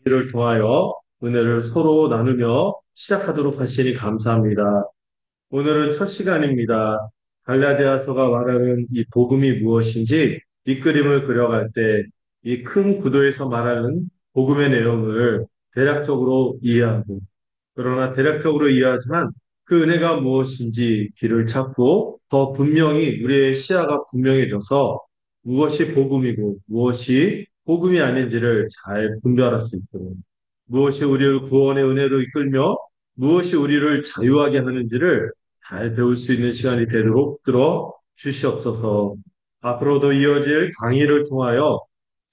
를 통하여 은혜를 서로 나누며 시작하도록 하시니 감사합니다. 오늘은 첫 시간입니다. 갈라디아서가 말하는 이 복음이 무엇인지 밑그림을 그려갈 때 이 큰 구도에서 말하는 복음의 내용을 대략적으로 이해하고 그러나 대략적으로 이해하지만 그 은혜가 무엇인지 길을 찾고 더 분명히 우리의 시야가 분명해져서 무엇이 복음이고 무엇이 복음이 아닌지를 잘 분별할 수 있도록 무엇이 우리를 구원의 은혜로 이끌며 무엇이 우리를 자유하게 하는지를 잘 배울 수 있는 시간이 되도록 들어 주시옵소서. 앞으로도 이어질 강의를 통하여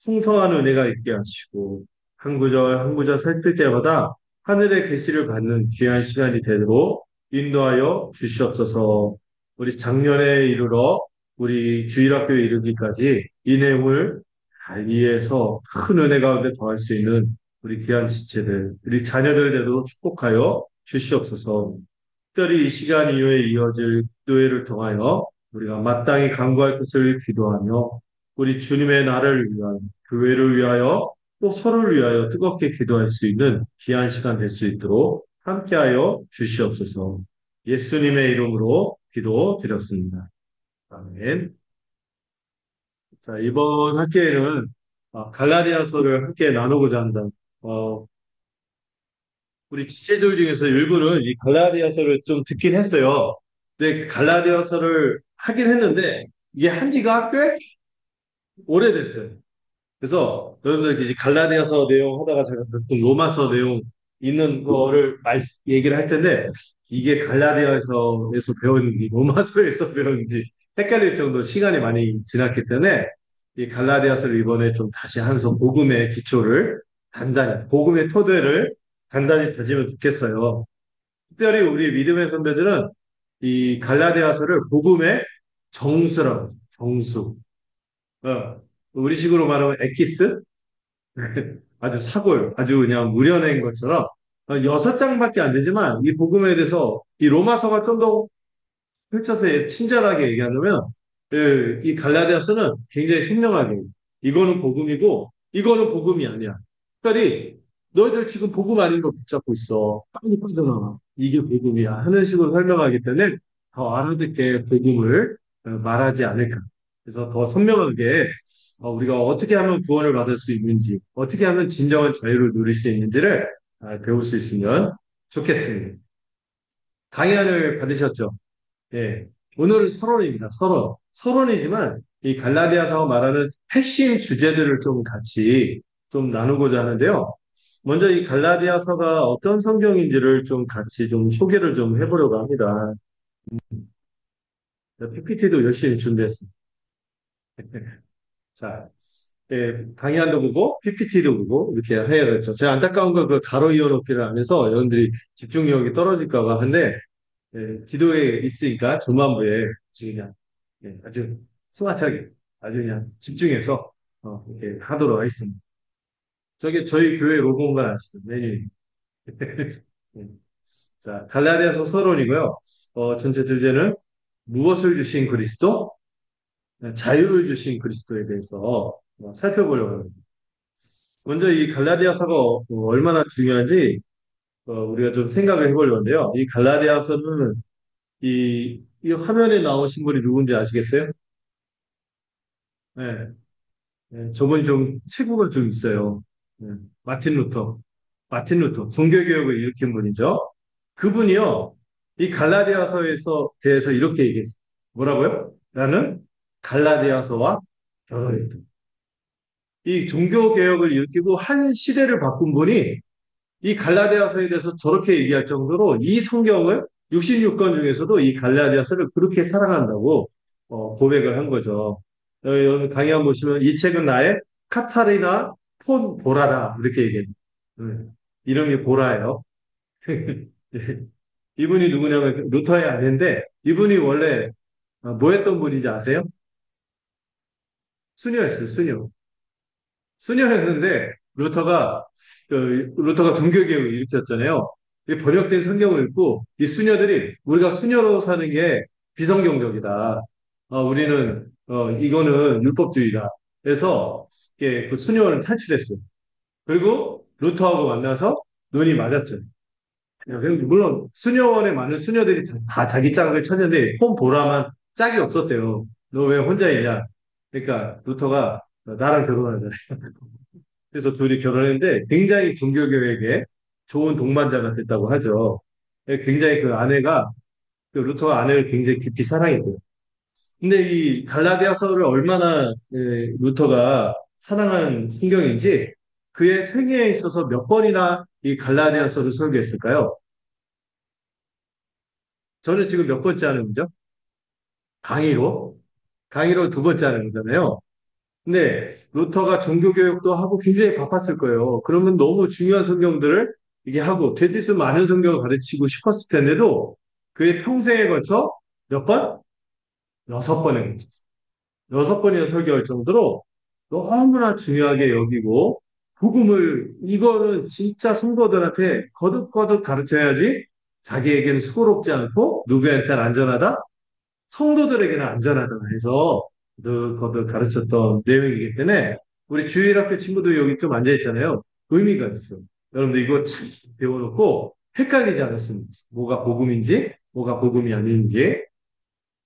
풍성한 은혜가 있게 하시고 한 구절 한 구절 살필 때마다 하늘의 계시를 받는 귀한 시간이 되도록 인도하여 주시옵소서. 우리 작년에 이르러 우리 주일학교에 이르기까지 이 내용을 잘 이해해서 큰 은혜 가운데 더할 수 있는 우리 귀한 지체들, 우리 자녀들에도 축복하여 주시옵소서. 특별히 이 시간 이후에 이어질 교회를 통하여 우리가 마땅히 간구할 것을 기도하며 우리 주님의 나라를 위하여 교회를 위하여 또 서로를 위하여 뜨겁게 기도할 수 있는 귀한 시간 될 수 있도록 함께하여 주시옵소서. 예수님의 이름으로 기도드렸습니다. 아멘. 자, 이번 학기에는 갈라디아서를 함께 나누고자 한다. 어, 우리 지체들 중에서 일부는 이 갈라디아서를 좀 듣긴 했어요. 근데 그 갈라디아서를 하긴 했는데 이게 한 지가 꽤 오래됐어요. 그래서 여러분들 이제 갈라디아서 내용 하다가 제가 또 로마서 내용 있는 거를 얘기를 할 텐데 이게 갈라디아서에서 배웠는지 로마서에서 배웠는지 헷갈릴 정도 시간이 많이 지났기 때문에 이 갈라디아서를 이번에 좀 다시 하면서 복음의 기초를 단단히 복음의 토대를 단단히 다지면 좋겠어요. 특별히 우리 믿음의 선배들은 이 갈라디아서를 복음의 정수라고 해요. 정수. 우리식으로 말하면 엑기스? 아주 사골, 아주 그냥 무려낸 것처럼 6장밖에 안 되지만 이 복음에 대해서 이 로마서가 좀 더 펼쳐서 친절하게 얘기하려면 이 갈라디아서는 굉장히 선명하게 이거는 복음이고 이거는 복음이 아니야. 특별히 너희들 지금 복음 아닌 거 붙잡고 있어. 빨리 빠져나와. 이게 복음이야. 하는 식으로 설명하기 때문에 더 알아듣게 복음을 말하지 않을까. 그래서 더 선명하게 우리가 어떻게 하면 구원을 받을 수 있는지, 어떻게 하면 진정한 자유를 누릴 수 있는지를 배울 수 있으면 좋겠습니다. 강의안을 받으셨죠? 예. 오늘은 서론입니다. 서론. 서론이지만 이 갈라디아서가 말하는 핵심 주제들을 좀 같이 좀 나누고자 하는데요. 먼저 이 갈라디아서가 어떤 성경인지를 좀 같이 좀 소개를 좀 해보려고 합니다. PPT도 열심히 준비했습니다. 자, 예, 강의안도 보고 PPT도 보고 이렇게 해야겠죠. 제가 안타까운 건 그 가로 이어놓기를 하면서 여러분들이 집중력이 떨어질까 봐 하는데 기도에 있으니까 조만부에 그냥 아주 스마트하게 아주 그냥 집중해서 이렇게 하도록 하겠습니다. 저게 저희 교회 로고인 건 아시죠? 메뉴. 네. 자, 갈라디아서 서론이고요. 전체 주제는 무엇을 주신 그리스도? 자유를 주신 그리스도에 대해서 살펴보려고 합니다. 먼저 이 갈라디아서가 얼마나 중요한지 우리가 좀 생각을 해보려고 하는데요. 이 갈라디아서는 이 화면에 나오신 분이 누군지 아시겠어요? 네. 네, 저분이 좀 체구가 좀 있어요. 네, 마틴 루터. 마틴 루터. 종교개혁을 일으킨 분이죠. 그분이요. 이 갈라디아서에서 대해서 이렇게 얘기했어요. 뭐라고요? 나는 갈라디아서와 결혼했다. 이 종교개혁을 일으키고 한 시대를 바꾼 분이 이 갈라디아서에 대해서 저렇게 얘기할 정도로 이 성경을 66권 중에서도 이 갈라디아서를 그렇게 사랑한다고 고백을 한 거죠. 여러분 강의 한번 보시면 이 책은 나의 카타리나 폰 보라다 이렇게 얘기해요. 음, 이름이 보라예요. 이분이 누구냐면 루터의 아내인데 이분이 원래 뭐 했던 분인지 아세요? 수녀였어요. 수녀. 수녀였는데 루터가 종교개혁을 일으켰잖아요. 이 번역된 성경을 읽고 이 수녀들이 우리가 수녀로 사는 게 비성경적이다. 우리는 이거는 율법주의다. 그래서 그 수녀를 탈출했어요. 그리고 루터하고 만나서 눈이 맞았죠. 물론 수녀원에 많은 수녀들이 다 자기 짝을 찾는데 폰 보라만 짝이 없었대요. 너 왜 혼자 있냐? 그러니까 루터가 나랑 결혼하자. 그래서 둘이 결혼했는데 굉장히 종교교육에 좋은 동반자가 됐다고 하죠. 굉장히 그 아내가 그 루터가 아내를 굉장히 깊이 사랑했고요. 근데 이 갈라디아서를 얼마나 루터가 사랑하는 성경인지 그의 생애에 있어서 몇 번이나 이 갈라디아서를 설교했을까요? 저는 지금 몇 번째 하는 거죠? 강의로? 강의로 두 번째 하는 거잖아요. 근데 루터가 종교교육도 하고 굉장히 바빴을 거예요. 그러면 너무 중요한 성경들을 이게 하고 되실 수 많은 성경을 가르치고 싶었을 텐데도 그의 평생에 걸쳐 몇 번? 여섯 번에 걸쳤어요. 여섯 번이나 설교할 정도로 너무나 중요하게 여기고 복음을 이거는 진짜 성도들한테 거듭거듭 가르쳐야지 자기에게는 수고롭지 않고 누구한테는 안전하다 성도들에게는 안전하다 해서 거듭 가르쳤던 내용이기 때문에 우리 주일학교 친구들 여기 좀 앉아 있잖아요. 의미가 있어. 여러분들 이거 참 배워놓고 헷갈리지 않았으면 좋겠어요. 뭐가 복음인지 뭐가 복음이 아닌지.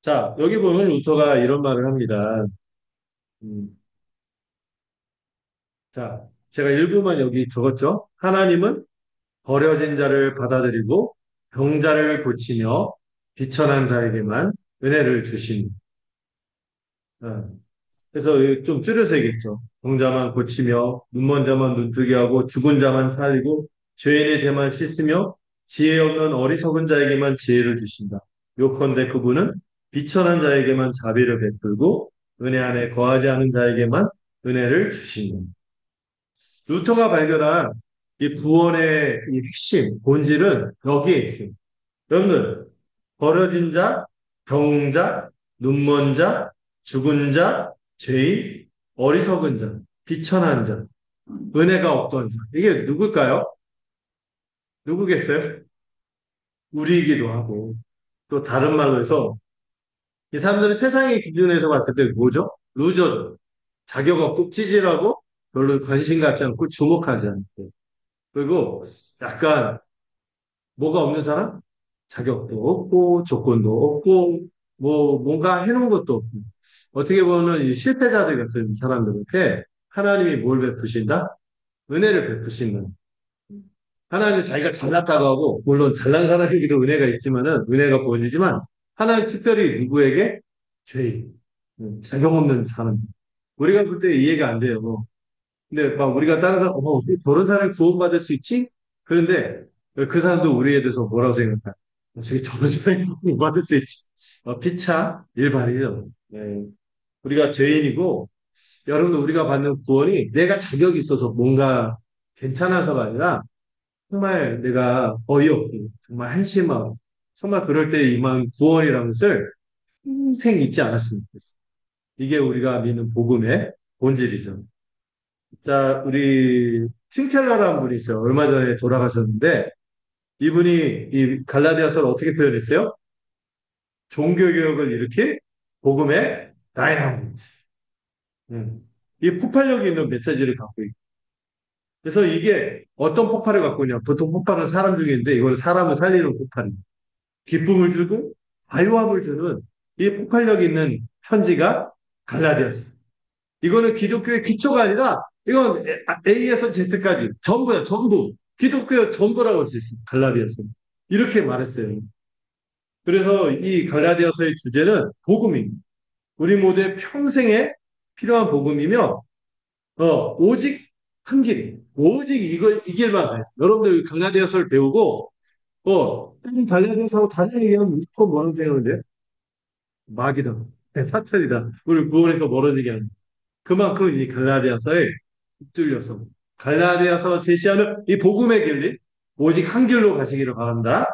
자, 여기 보면 루터가 이런 말을 합니다. 음, 자, 제가 일부만 여기 적었죠. 하나님은 버려진 자를 받아들이고 병자를 고치며 비천한 자에게만 은혜를 주신. 어, 그래서 좀 줄여서 얘기했죠. 병자만 고치며 눈먼 자만 눈뜨게 하고 죽은 자만 살리고 죄인의 죄만 씻으며 지혜 없는 어리석은 자에게만 지혜를 주신다. 요컨대 그분은 비천한 자에게만 자비를 베풀고 은혜 안에 거하지 않은 자에게만 은혜를 주신다. 루터가 발견한 이 구원의 이 핵심, 본질은 여기에 있습니다. 여러분들, 버려진 자, 병자, 눈먼 자, 죽은 자, 죄인, 어리석은 자, 비천한 자, 은혜가 없던 자. 이게 누굴까요? 누구겠어요? 우리이기도 하고, 또 다른 말로 해서 이 사람들은 세상의 기준에서 봤을 때 뭐죠? 루저죠. 자격 없고 찌질하고 별로 관심 갖지 않고 주목하지 않고. 그리고 약간 뭐가 없는 사람? 자격도 없고, 조건도 없고, 뭐, 뭔가 해놓은 것도 없고. 어떻게 보면 이 실패자들 같은 사람들한테 하나님이 뭘 베푸신다? 은혜를 베푸시는. 하나님 자기가 잘났다고 하고, 물론 잘난 사람에게도 은혜가 있지만은, 은혜가 보여지지만, 하나님 특별히 누구에게? 죄인. 자격 없는 사람. 우리가 볼 때 이해가 안 돼요. 근데 막 우리가 다른 사람, 어떻게 저런 사람이 구원받을 수 있지? 그런데 그 사람도 우리에 대해서 뭐라고 생각할까? 어떻게 저런 사람이 구원받을 수 있지? 피차 일반이죠. 네. 우리가 죄인이고, 여러분들 우리가 받는 구원이 내가 자격이 있어서 뭔가 괜찮아서가 아니라 정말 내가 어이없고 정말 한심하고 정말 그럴 때 임한 구원이라는 것을 평생 잊지 않았으면 좋겠어. 이게 우리가 믿는 복음의 본질이죠. 자, 우리 팀켈러라는 분이 있어요. 얼마 전에 돌아가셨는데 이분이 이 갈라디아서를 어떻게 표현했어요? 종교개혁을 일으킨 복음의 다이나마이트. 이 폭발력이 있는 메시지를 갖고 있고. 그래서 이게 어떤 폭발을 갖고 있냐. 보통 폭발은 사람 중인데 이건 사람을 살리는 폭발입니다. 기쁨을 주고 자유함을 주는 이 폭발력 있는 편지가 갈라디아서. 이거는 기독교의 기초가 아니라 이건 A에서 Z까지 전부야, 전부. 기독교의 전부라고 할 수 있습니다. 갈라디아서. 이렇게 말했어요. 그래서 이 갈라디아서의 주제는 복음입니다. 우리 모두의 평생에 필요한 복음이며, 오직 한 길, 오직 이 길만 가요. 여러분들 갈라디아서를 배우고, 갈라디아서하고 다른 얘기하면 무조건 뭐라고 생각하는데? 마귀다. 사탄이다. 우리 구원에서 멀어지게 하는. 그만큼 이 갈라디아서에 뚫려서 갈라디아서 제시하는 이 복음의 길이 오직 한 길로 가시기를 바란다.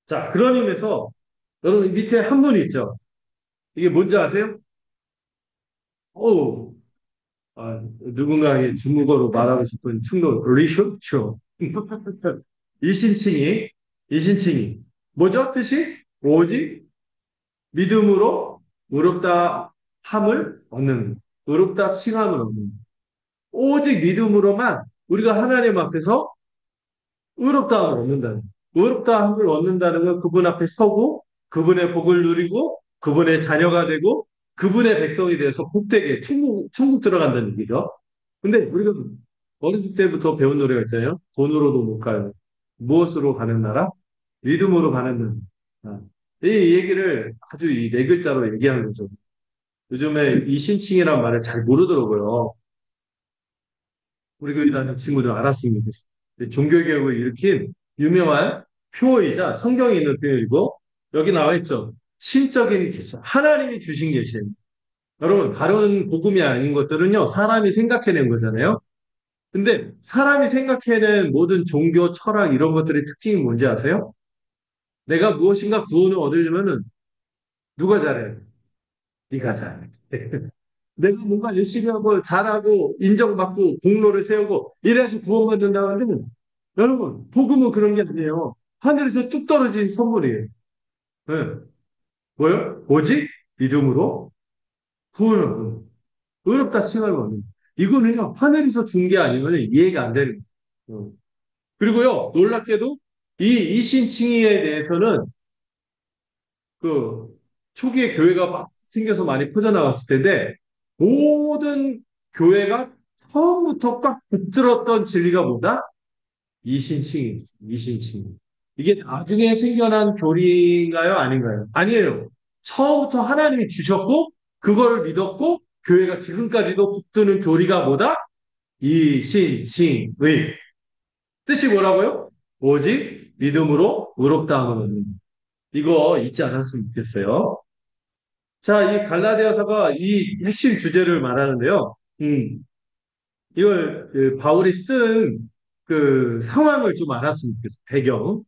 자, 그런 의미에서 여러분 밑에 한 분이 있죠. 이게 뭔지 아세요? 오, 누군가에게 중국어로 말하고 싶은 충동, 리쇼쇼. 이신칭이, 이신칭이. 뭐죠? 뜻이? 오직 믿음으로 의롭다 함을 얻는, 의롭다 칭함을 얻는. 오직 믿음으로만 우리가 하나님 앞에서 의롭다함을 얻는다는 의롭다함을 얻는다는 건 그분 앞에 서고 그분의 복을 누리고 그분의 자녀가 되고 그분의 백성이 되어서 복되게 천국 들어간다는 얘기죠. 근데 우리가 어렸을 때부터 배운 노래가 있잖아요. 돈으로도 못 가요. 무엇으로 가는 나라? 믿음으로 가는 나라. 아, 이 얘기를 아주 이 네 글자로 얘기하는 거죠. 요즘에 이 신칭이란 말을 잘 모르더라고요. 우리 교회 다니는 친구들 알았으면 좋겠어요. 종교개혁을 일으킨 유명한 표어이자 성경에 있는 표현이고 여기 나와 있죠. 신적인 계시, 하나님이 주신 계시예요. 여러분, 다른 복음이 아닌 것들은요, 사람이 생각해낸 거잖아요. 근데 사람이 생각해낸 모든 종교, 철학 이런 것들의 특징이 뭔지 아세요? 내가 무엇인가 구원을 얻으려면은 누가 잘해? 네가 잘해. 내가 뭔가 열심히 하고 잘하고 인정받고 공로를 세우고 이래야지 구원받는다는데 여러분 복음은 그런 게 아니에요. 하늘에서 뚝 떨어진 선물이에요. 네. 뭐요? 오직 믿음으로 구원을 얻는 어렵다 칭할 거는 이거는요 하늘에서 준 게 아니면 이해가 안 되는 거예요. 그리고요 놀랍게도 이 이신칭의에 대해서는 그 초기에 교회가 막 생겨서 많이 퍼져나갔을 텐데 모든 교회가 처음부터 꽉 붙들었던 진리가 뭐다? 이신칭이 있어요. 이신칭. 이게 나중에 생겨난 교리인가요? 아닌가요? 아니에요. 처음부터 하나님이 주셨고 그걸 믿었고 교회가 지금까지도 붙드는 교리가 뭐다? 이신칭의. 뜻이 뭐라고요? 오직 믿음으로 의롭다함을 얻는. 이거 잊지 않았으면 좋겠어요. 자, 이 갈라디아서가 이 핵심 주제를 말하는데요. 이걸 그 바울이 쓴 그 상황을 좀 알았으면 좋겠어요. 배경.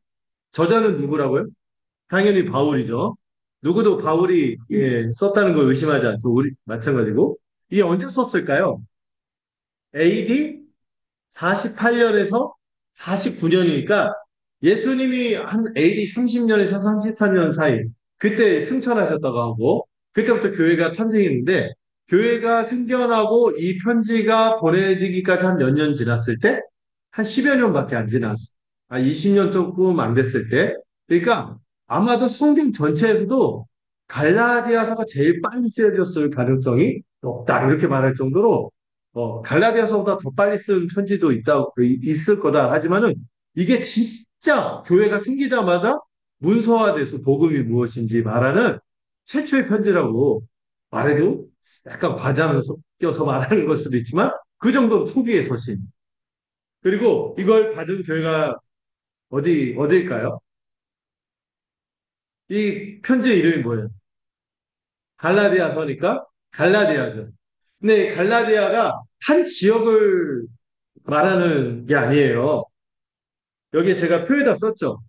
저자는 누구라고요? 당연히 바울이죠. 누구도 바울이 썼다는 걸 의심하지 않죠. 우리 마찬가지고. 이게 언제 썼을까요? AD 48년에서 49년이니까 예수님이 한 AD 30년에서 33년 사이 그때 승천하셨다고 하고 그때부터 교회가 탄생했는데 교회가 생겨나고 이 편지가 보내지기까지 한 몇 년 지났을 때 한 10여 년밖에 안 지났어. 20년 조금 안 됐을 때. 그러니까 아마도 성경 전체에서도 갈라디아서가 제일 빨리 쓰여졌을 가능성이 높다. 이렇게 말할 정도로 갈라디아서보다 더 빨리 쓴 편지도 있을 거다. 하지만은 이게 진짜 교회가 생기자마자 문서화돼서 복음이 무엇인지 말하는 최초의 편지라고 말해도 약간 과장을 섞여서 말하는 걸 수도 있지만 그 정도로 초기의 서신. 그리고 이걸 받은 교회가 어디일까요? 이 편지의 이름이 뭐예요? 갈라디아서니까 갈라디아죠. 근데 갈라디아가 한 지역을 말하는 게 아니에요. 여기에 제가 표에다 썼죠.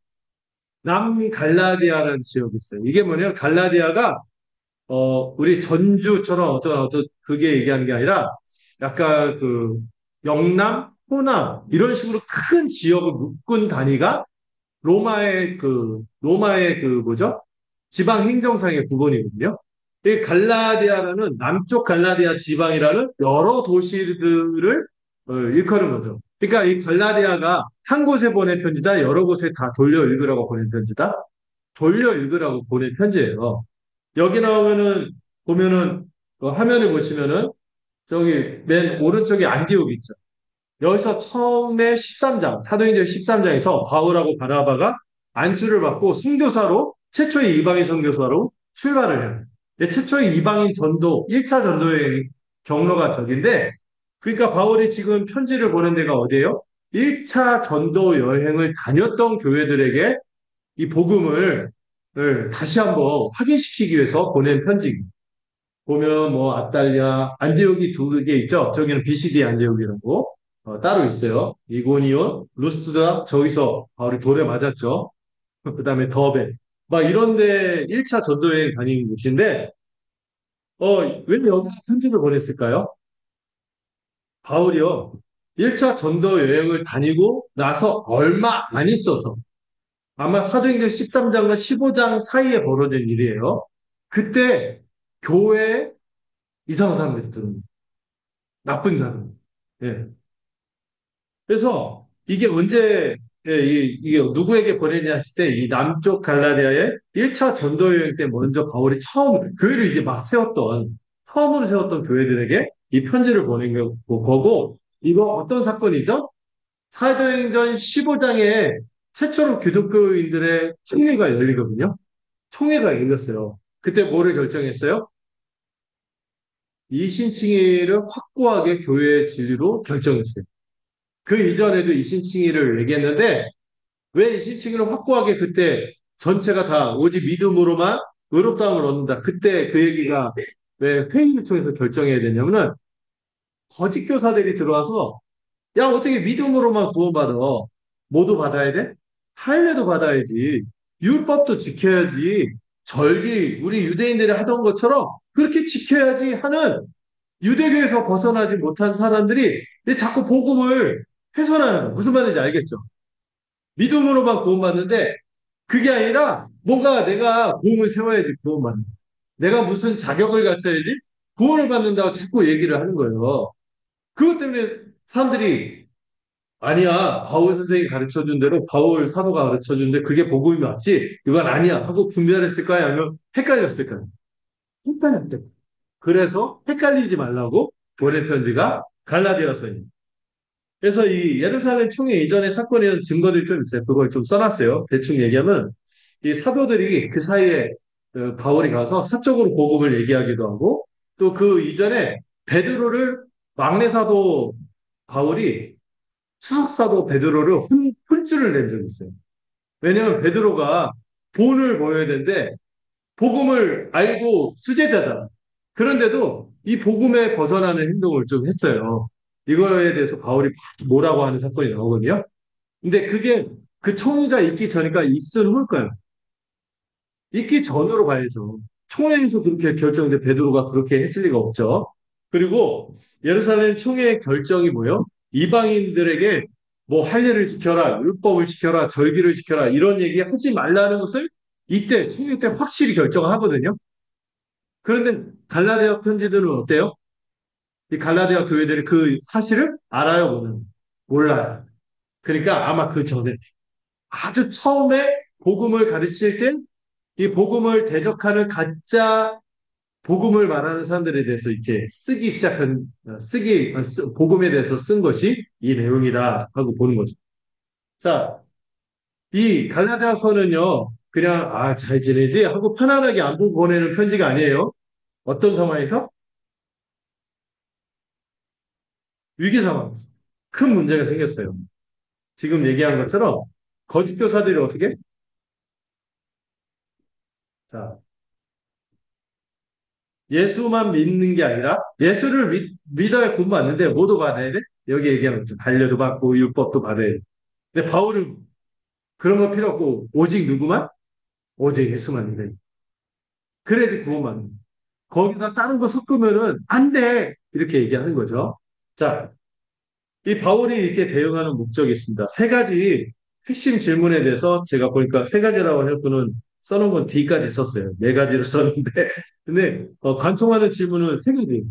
남갈라디아라는 지역이 있어요. 이게 뭐냐면 갈라디아가 우리 전주처럼 어떤 그게 얘기하는 게 아니라 약간 그 영남, 호남 이런 식으로 큰 지역을 묶은 단위가 로마의 그 뭐죠? 지방 행정상의 구분이거든요. 이 갈라디아라는 남쪽 갈라디아 지방이라는 여러 도시들을 일컫는 거죠. 그러니까 이 갈라디아가 한 곳에 보낸 편지다, 여러 곳에 다 돌려 읽으라고 보낸 편지다, 돌려 읽으라고 보낸 편지예요. 여기 보면은 화면을 보시면은 저기 맨 오른쪽에 안디옥 있죠. 여기서 처음에 13장, 사도행전 13장에서 바울하고 바나바가 안수를 받고 선교사로, 최초의 이방인 선교사로 출발을 해요. 최초의 이방인 전도, 1차 전도의 경로가 저긴데, 그러니까 바울이 지금 편지를 보낸 데가 어디예요? 1차 전도 여행을 다녔던 교회들에게 이 복음을 다시 한번 확인시키기 위해서 보낸 편지입니다. 보면 뭐 아탈리아, 안디옥이 두 개 있죠. 저기는 BCD 안디옥이라고 따로 있어요. 이고니온, 루스드라 저기서 바울이 돌에 맞았죠. 그다음에 더베 막 이런데 1차 전도여행 다니는 곳인데 왜 여기서 편지를 보냈을까요? 바울이요. 1차 전도 여행을 다니고 나서 얼마 안 있어서 아마 사도행전 13장과 15장 사이에 벌어진 일이에요. 그때 교회에 이상한 사람들이 들어옵니다. 나쁜 사람. 예. 그래서 이게 언제 이게 누구에게 보냈냐 했을 때 이 남쪽 갈라디아의 1차 전도 여행 때 먼저 바울이 처음 교회를 이제 막 세웠던 처음으로 세웠던 교회들에게 이 편지를 보낸 거고 이거 어떤 사건이죠? 사도행전 15장에 최초로 기독교인들의 총회가 열리거든요. 총회가 열렸어요. 그때 뭐를 결정했어요? 이신칭의를 확고하게 교회의 진리로 결정했어요. 그 이전에도 이신칭의를 얘기했는데 왜 이신칭의를 확고하게 그때 전체가 다 오직 믿음으로만 의롭다함을 얻는다. 그때 그 얘기가 왜 회의를 통해서 결정해야 되냐면은 거짓 교사들이 들어와서 야 어떻게 믿음으로만 구원받아? 뭐도 받아야 돼? 할례도 받아야지. 율법도 지켜야지. 절기 우리 유대인들이 하던 것처럼 그렇게 지켜야지 하는 유대교에서 벗어나지 못한 사람들이 이제 자꾸 복음을 훼손하는 거예요. 무슨 말인지 알겠죠? 믿음으로만 구원받는데 그게 아니라 뭔가 내가 공을 세워야지 구원받는 거예요. 내가 무슨 자격을 갖춰야지 구원을 받는다고 자꾸 얘기를 하는 거예요. 그것 때문에 사람들이 아니야 바울 선생이 가르쳐준 대로 바울 사도가 가르쳐준 데 그게 복음이 맞지 이건 아니야 하고 분별했을까요? 아니면 헷갈렸을까요? 헷갈렸대. 그래서 헷갈리지 말라고 보낸 편지가 갈라디아서입니다. 그래서 이 예루살렘 총회 이전의 사건이라는 증거들이 좀 있어요. 그걸 좀 써놨어요. 대충 얘기하면 이 사도들이 그 사이에 바울이 가서 사적으로 복음을 얘기하기도 하고 또 그 이전에 베드로를 막내 사도 바울이 수석 사도 베드로를 혼쭐을 낸 적이 있어요. 왜냐하면 베드로가 본을 보여야 되는데 복음을 알고 수제자잖아. 그런데도 이 복음에 벗어나는 행동을 좀 했어요. 이거에 대해서 바울이 막 뭐라고 하는 사건이 나오거든요. 근데 그게 그 총회가 있기 전이니까 있은 후일까요? 있기 전으로 봐야죠. 총회에서 그렇게 결정돼 베드로가 그렇게 했을 리가 없죠. 그리고 예루살렘 총회의 결정이 뭐예요? 이방인들에게 뭐 할례를 지켜라, 율법을 지켜라, 절기를 지켜라 이런 얘기 하지 말라는 것을 이때 총회 때 확실히 결정하거든요. 그런데 갈라디아 편지들은 어때요? 이 갈라디아 교회들이 그 사실을 알아요, 모르는 몰라요. 그러니까 아마 그 전에 아주 처음에 복음을 가르칠 때 이 복음을 대적하는 가짜 복음을 말하는 사람들에 대해서 이제 쓰기 시작한 복음에 대해서 쓴 것이 이 내용이다 하고 보는 거죠. 자, 이 갈라디아서는요. 그냥 잘 지내지 하고 편안하게 안부 보내는 편지가 아니에요. 어떤 상황에서? 위기 상황에서 큰 문제가 생겼어요. 지금 얘기한 것처럼 거짓 교사들이 어떻게? 자, 예수만 믿는 게 아니라 예수를 믿어야 구원받는데 뭐도 받아야 돼? 여기 얘기하는 것처럼 할례도 받고 율법도 받아야 돼. 근데 바울은 그런 거 필요 없고 오직 누구만? 오직 예수만 믿어야 돼. 그래야지 구원받는 거야. 거기다 다른 거 섞으면은 안 돼! 이렇게 얘기하는 거죠. 자, 이 바울이 이렇게 대응하는 목적이 있습니다. 세 가지 핵심 질문에 대해서 제가 보니까 세 가지라고 해놓고는 써놓은 건 D까지 썼어요. 네 가지를 썼는데. 근데 관통하는 질문은 세 가지예요.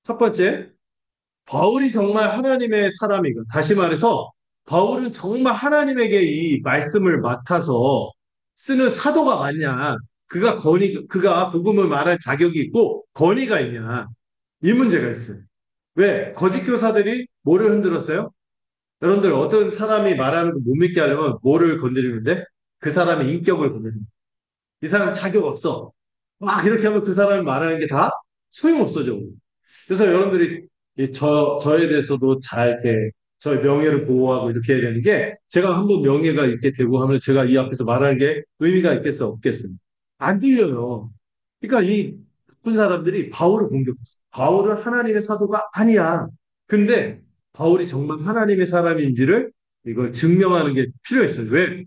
첫 번째, 바울이 정말 하나님의 사람이고, 다시 말해서 바울은 정말 하나님에게 이 말씀을 맡아서 쓰는 사도가 맞냐? 그가 복음을 말할 자격이 있고 권위가 있냐? 이 문제가 있어요. 왜? 거짓 교사들이 뭐를 흔들었어요? 여러분들 어떤 사람이 말하는 거 못 믿게 하려면 뭐를 건드리는데? 그 사람의 인격을 건드립니다. 이 사람 자격 없어. 막 이렇게 하면 그 사람이 말하는 게 다 소용없어져. 그래서 여러분들이 저에 대해서도 잘 이렇게 저의 명예를 보호하고 이렇게 해야 되는 게 제가 한번 명예가 이렇게 되고 하면 제가 이 앞에서 말하는 게 의미가 있겠어 없겠어요? 안 들려요. 그러니까 이 나쁜 사람들이 바울을 공격했어. 바울은 하나님의 사도가 아니야. 근데 바울이 정말 하나님의 사람인지를 이걸 증명하는 게 필요했어요. 왜?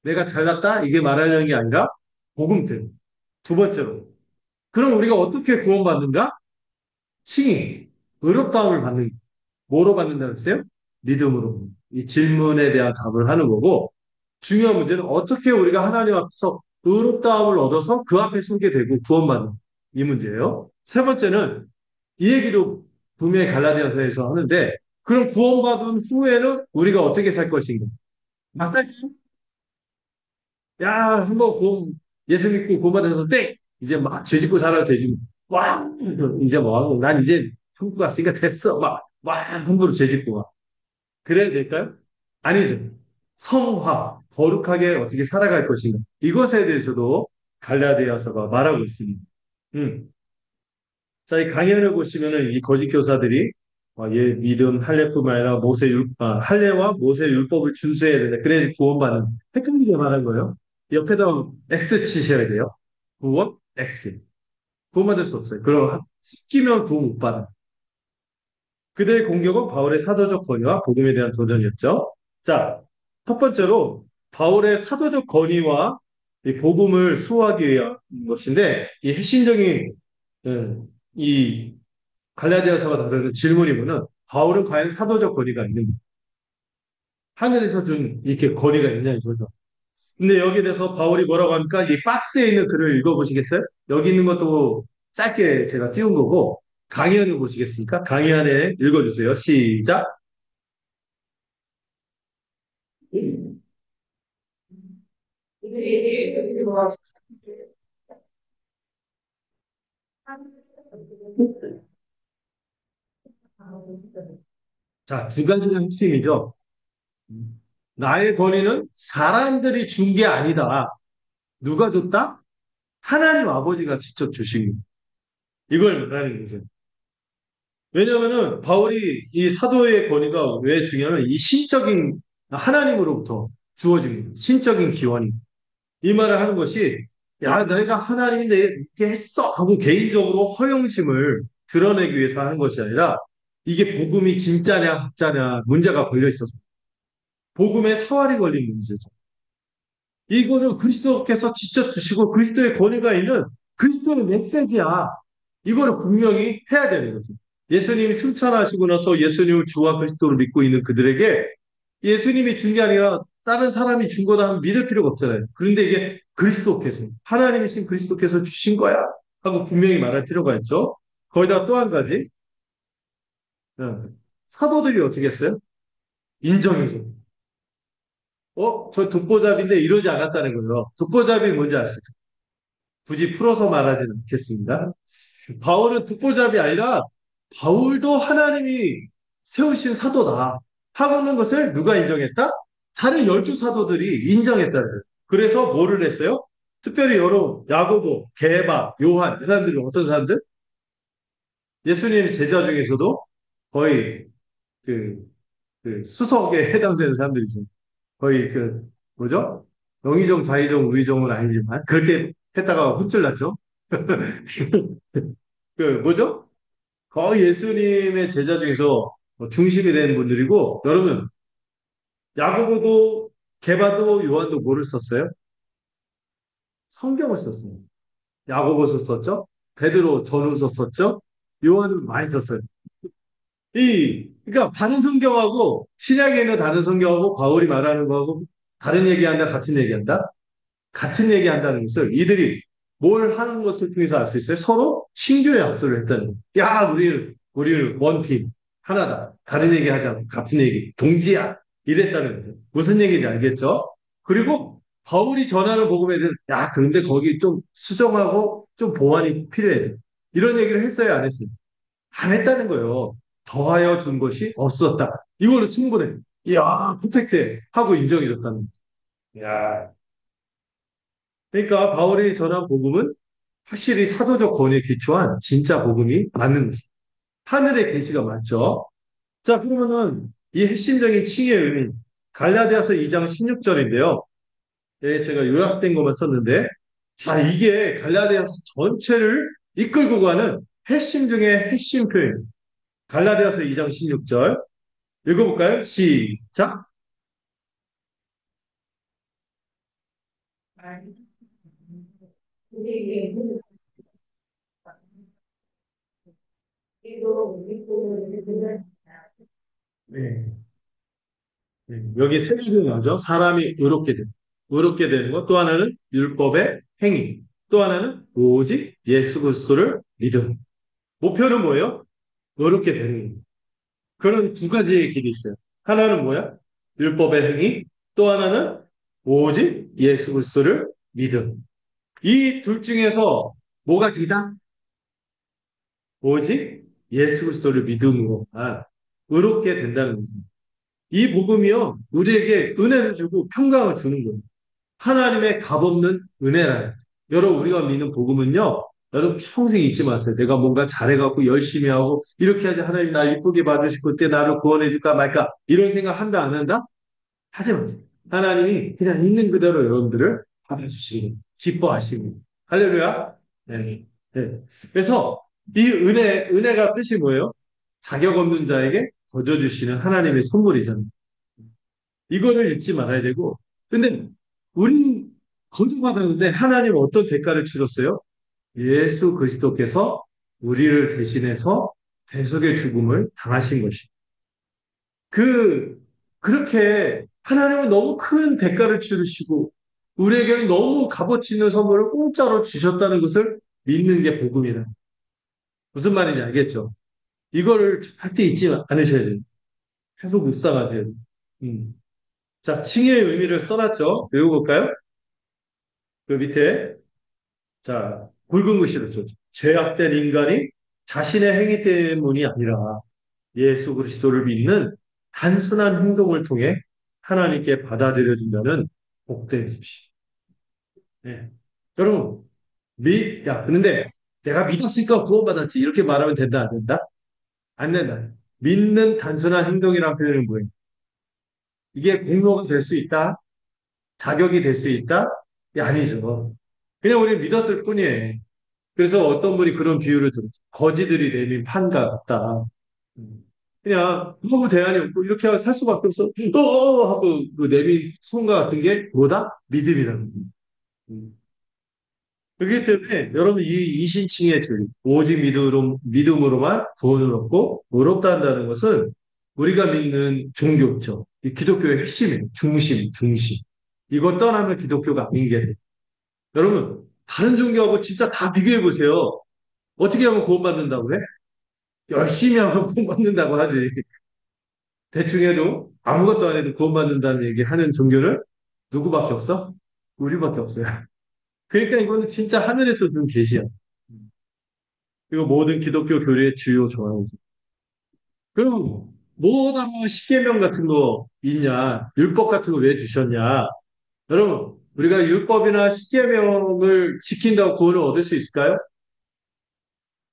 내가 잘났다? 이게 말하려는 게 아니라 복음 때문에. 두 번째로. 그럼 우리가 어떻게 구원받는가? 칭의, 의롭다함을 받는, 뭐로 받는다고 했어요? 믿음으로. 이 질문에 대한 답을 하는 거고, 중요한 문제는 어떻게 우리가 하나님 앞에서 의롭다함을 얻어서 그 앞에 서게 되고 구원받는 이 문제예요. 세 번째는 이 얘기도 분명히 갈라디아서에서 하는데 그럼 구원받은 후에는 우리가 어떻게 살 것인가? 막살 야, 한번 예수 믿고 구원받아서 땡! 이제 막 죄 짓고 살아도 되지. 와! 이제 뭐 하고, 난 이제 천국 갔으니까 됐어. 함부로 죄 짓고 막. 그래야 될까요? 아니죠. 성화, 거룩하게 어떻게 살아갈 것인가. 이것에 대해서도 갈라디아서가 말하고 있습니다. 음. 자, 이 강연을 보시면은 이 거짓 교사들이 믿음, 할례뿐만 아니라 할례와 모세 율법을 준수해야 된다. 그래야지 구원받는. 헷갈리게 말한 거예요. 옆에다 X 치셔야 돼요. 구원, X. 구원받을 수 없어요. 그럼 시키면 구원 못 받아. 그들의 공격은 바울의 사도적 권위와 복음에 대한 도전이었죠. 자, 첫 번째로 바울의 사도적 권위와 이 복음을 수호하기 위한 것인데 이 핵심적인 이 갈라디아서가 다루는 질문이면은 바울은 과연 사도적 권위가 있는가? 하늘에서 준 이렇게 권위가 있냐 이거죠. 근데 여기에 대해서 바울이 뭐라고 합니까? 이 박스에 있는 글을 읽어보시겠어요? 여기 있는 것도 짧게 제가 띄운 거고 강의안을 보시겠습니까? 강의안에 읽어주세요. 시작. 자, 두 가지가 핵심이죠. 나의 권위는 사람들이 준 게 아니다. 누가 줬다? 하나님 아버지가 직접 주신 거. 이걸 말하는 거죠. 왜냐하면은 바울이 이 사도의 권위가 왜 중요하냐면 이 신적인 하나님으로부터 주어진 신적인 기원이 이 말을 하는 것이 야 내가 하나님이 내게 이렇게 했어 하고 개인적으로 허영심을 드러내기 위해서 하는 것이 아니라 이게 복음이 진짜냐 가짜냐 문제가 걸려 있어서 복음에 사활이 걸린 문제죠. 이거는 그리스도께서 직접 주시고 그리스도의 권위가 있는 그리스도의 메시지야. 이거를 분명히 해야 되는 거죠. 예수님이 승천하시고 나서 예수님을 주와 그리스도를 믿고 있는 그들에게 예수님이 준 게 아니라 다른 사람이 준 거다 하면 믿을 필요가 없잖아요. 그런데 이게 그리스도께서, 하나님이신 그리스도께서 주신 거야. 하고 분명히 말할 필요가 있죠. 거기다 또 한 가지, 사도들이 어떻게 했어요? 인정해줘. 저 독보잡인데 이러지 않았다는 거예요. 독보잡이 뭔지 아시죠? 굳이 풀어서 말하지는 않겠습니다. 바울은 듣보잡이 아니라 바울도 하나님이 세우신 사도다 하고는 것을 누가 인정했다? 다른 12 사도들이 인정했다는 거예요. 그래서 뭐를 했어요? 특별히 여러 야고보, 게바, 요한 이 사람들은 어떤 사람들? 예수님의 제자 중에서도 거의 그, 그 수석에 해당되는 사람들이죠. 거의 뭐죠? 영의정, 자의정, 우의정은 아니지만 그렇게 했다가 훌줄났죠. 뭐죠? 거의 예수님의 제자 중에서 중심이 된 분들이고, 여러분, 야고보도, 게바도, 요한도 뭐를 썼어요? 성경을 썼어요. 야고보서 썼죠? 베드로 전후서 썼죠? 요한은 많이 썼어요. 그러니까 다른 성경하고, 신약에 있는 다른 성경하고, 바울이 말하는 거하고, 다른 얘기한다, 같은 얘기한다? 같은 얘기한다는 것을 이들이 뭘 하는 것을 통해서 알 수 있어요? 서로 친교의 약속을 했다는 거예요. 야, 우리는 원팀, 하나다. 다른 얘기 하지 않고 같은 얘기, 동지야. 이랬다는 거예요. 무슨 얘기인지 알겠죠? 그리고 바울이 전하는 복음에 대해서, 야, 그런데 거기 좀 수정하고 좀 보완이 필요해. 이런 얘기를 했어요, 안 했어요? 안 했다는 거예요. 더하여 준 것이 없었다. 이걸로 충분해. 이야, 퍼펙트해. 하고 인정해 줬다는 거예요. 야, 그러니까 바울이 전한 복음은 확실히 사도적 권위에 기초한 진짜 복음이 맞는 거죠. 하늘의 계시가 맞죠. 자, 그러면은 이 핵심적인 칭의 의미 갈라디아서 2장 16절인데요. 예, 제가 요약된 것만 썼는데 자, 이게 갈라디아서 전체를 이끌고 가는 핵심 중에 핵심 표현. 갈라디아서 2장 16절 읽어볼까요? 시작. 네. 여기 세 가지 나오죠. 사람이 의롭게 되는 것. 또 하나는 율법의 행위. 또 하나는 오직 예수 그리스도를 믿음. 목표는 뭐예요? 의롭게 되는 것. 그런 두 가지의 길이 있어요. 하나는 뭐야? 율법의 행위, 또 하나는 오직 예수 그리스도를 믿음. 이 둘 중에서 뭐가 기다? 오직 예수 그리스도를 믿음으로만 의롭게 된다는 거죠. 이 복음이요, 우리에게 은혜를 주고 평강을 주는 거예요. 하나님의 값없는 은혜라. 여러분, 우리가 믿는 복음은요, 여러분 평생 잊지 마세요. 내가 뭔가 잘해갖고 열심히 하고, 이렇게 하지 하나님 날 이쁘게 봐주실 그때 나를 구원해줄까 말까, 이런 생각 한다, 안 한다? 하지 마세요. 하나님이 그냥 있는 그대로 여러분들을 받아주시고, 기뻐하시고. 할렐루야. 네. 네. 그래서 이 은혜가 뜻이 뭐예요? 자격 없는 자에게 거저 주시는 하나님의 선물이잖아요. 이거를 잊지 말아야 되고. 근데 우리 거듭받았는데 하나님 어떤 대가를 치렀어요? 예수 그리스도께서 우리를 대신해서 대속의 죽음을 당하신 것이. 그 그렇게 하나님은 너무 큰 대가를 치르시고 우리에게는 너무 값어치 있는 선물을 공짜로 주셨다는 것을 믿는 게 복음이다. 무슨 말인지 알겠죠? 이거를 절대 잊지 않으셔야 돼요. 계속 묵상하세요. 음. 자, 칭의의 의미를 써놨죠? 외워볼까요? 그 밑에 자, 굵은 글씨로 썼죠. 죄악된 인간이 자신의 행위 때문이 아니라 예수 그리스도를 믿는 단순한 행동을 통해 하나님께 받아들여준다는 복된 수시. 네. 여러분, 그런데 내가 믿었으니까 구원받았지. 이렇게 말하면 된다, 안 된다? 안 된다. 믿는 단순한 행동이라는 표현은 뭐예요? 이게 공로가 될 수 있다? 자격이 될 수 있다? 이게 아니죠. 그냥 우리 믿었을 뿐이에요. 그래서 어떤 분이 그런 비유를 들었어요. 거지들이 내민 판가 같다. 그냥 아무 대안이 없고 이렇게 하고 살 수밖에 없어. 하고 그 내민 손가 같은 게 뭐다? 믿음이라는 거예요. 음. 그렇기 때문에 여러분 이 이신칭의 진리, 오직 믿음으로만 구원을 얻고 의롭다 한다는 것은 우리가 믿는 종교죠. 이 기독교의 핵심이에요. 중심. 이거 떠나면 기독교가 아닌 게 돼요. 여러분 다른 종교하고 진짜 다 비교해 보세요. 어떻게 하면 구원받는다고 해? 열심히 하면 구원받는다고 하지. 대충 해도 아무것도 안 해도 구원받는다는 얘기 하는 종교는 누구밖에 없어? 우리밖에 없어요. 그러니까 이거는 진짜 하늘에서 준 계시야. 그리고 모든 기독교 교리의 주요 조항이죠. 그럼 뭐하다가 십계명 같은 거 있냐? 율법 같은 거 왜 주셨냐? 여러분, 우리가 율법이나 십계명을 지킨다고 구원을 얻을 수 있을까요?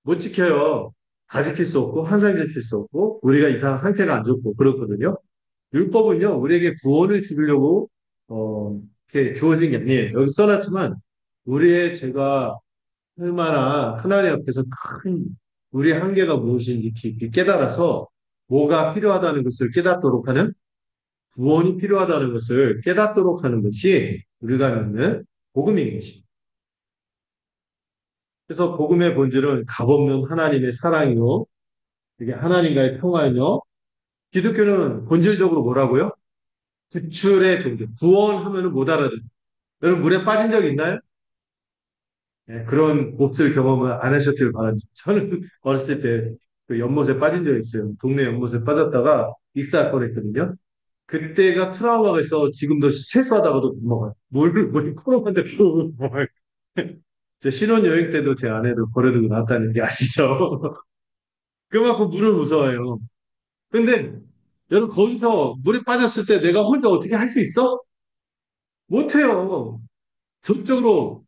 못 지켜요. 다 지킬 수 없고 항상 지킬 수 없고 우리가 이상 상태가 안 좋고 그렇거든요. 율법은요, 우리에게 구원을 주려고, 이렇게 주어진 게 아니에요. 여기 써놨지만, 우리의 죄가 얼마나 하나님 앞에서 큰 우리의 한계가 무엇인지 깊이 깨달아서 뭐가 필요하다는 것을 깨닫도록 하는, 구원이 필요하다는 것을 깨닫도록 하는 것이 우리가 믿는 복음인 것입니다. 그래서 복음의 본질은 값없는 하나님의 사랑이요. 이게 하나님과의 평화이요. 기독교는 본질적으로 뭐라고요? 구출의 존재. 구원하면은 못 알아듣는. 여러분 물에 빠진 적 있나요? 네, 그런 몹쓸 경험을 안 하셨길 바랍니다. 저는 어렸을 때 그 연못에 빠진 적 있어요. 동네 연못에 빠졌다가 익사할 뻔했거든요. 그때가 트라우마가 있어 지금도 세수하다가도 못 먹어요. 물이 코로나인데 제 신혼여행 때도 제 아내를 버려두고 나왔다는 게 아시죠? 그만큼 물을 무서워해요. 근데 여러분 거기서 물에 빠졌을 때 내가 혼자 어떻게 할 수 있어? 못해요. 적극적으로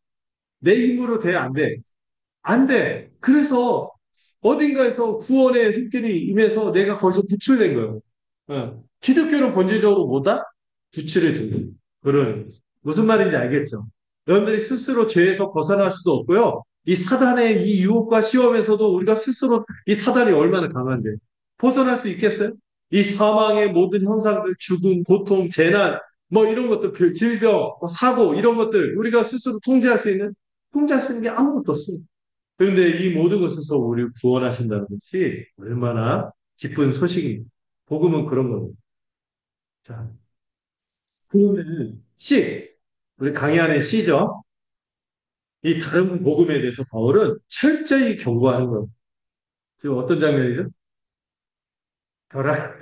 내 힘으로 돼, 안 돼? 안 돼. 그래서 어딘가에서 구원의 손길이 임해서 내가 거기서 구출된 거예요. 기독교는 본질적으로 뭐다? 구출의 종교. 그런 무슨 말인지 알겠죠? 여러분들이 스스로 죄에서 벗어날 수도 없고요. 이 사단의 이 유혹과 시험에서도 우리가 스스로 이 사단이 얼마나 강한데 벗어날 수 있겠어요? 이 사망의 모든 현상들, 죽음, 고통, 재난, 뭐 이런 것들, 질병, 뭐 사고 이런 것들 우리가 스스로 통제할 수 있는 게 아무것도 없어요. 그런데 이 모든 것에서 우리를 구원하신다는 것이 얼마나 기쁜 소식입니다. 복음은 그런 겁니다. 자, 그러면 우리 강의 안에 C죠. 이 다른 복음에 대해서 바울은 철저히 경고하는 거예요. 지금 어떤 장면이죠? 벼락,